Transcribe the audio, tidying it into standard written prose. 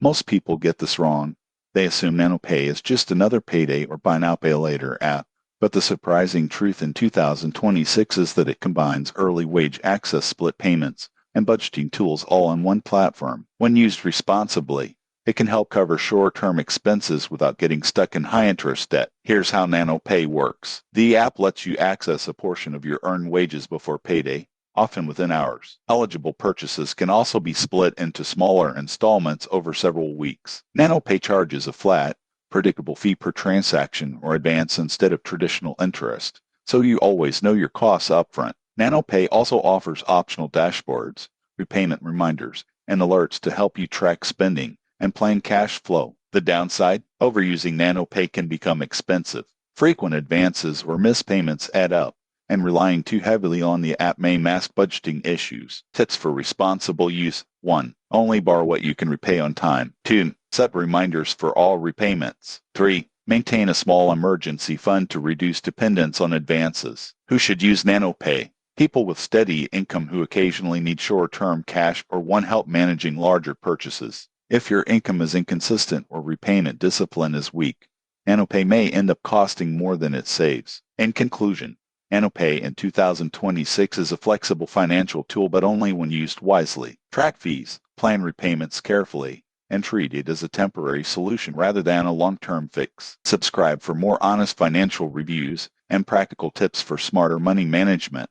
Most people get this wrong. They assume NanoPay is just another payday or buy now pay later app. But the surprising truth in 2026 is that it combines early wage access, split payments, and budgeting tools all on one platform. When used responsibly, it can help cover short-term expenses without getting stuck in high-interest debt. Here's how NanoPay works. The app lets you access a portion of your earned wages before payday, often within hours. Eligible purchases can also be split into smaller installments over several weeks. NanoPay charges a flat, predictable fee per transaction or advance instead of traditional interest, so you always know your costs upfront. NanoPay also offers optional dashboards, repayment reminders, and alerts to help you track spending and plan cash flow. The downside? Overusing NanoPay can become expensive. Frequent advances or missed payments add up, and relying too heavily on the app may mask budgeting issues. Tips for responsible use. 1. Only borrow what you can repay on time. 2. Set reminders for all repayments. 3. Maintain a small emergency fund to reduce dependence on advances. Who should use NanoPay? People with steady income who occasionally need short-term cash or want help managing larger purchases. If your income is inconsistent or repayment discipline is weak, NanoPay may end up costing more than it saves. In conclusion, NanoPay in 2026 is a flexible financial tool, but only when used wisely. Track fees, plan repayments carefully, and treat it as a temporary solution rather than a long-term fix. Subscribe for more honest financial reviews and practical tips for smarter money management.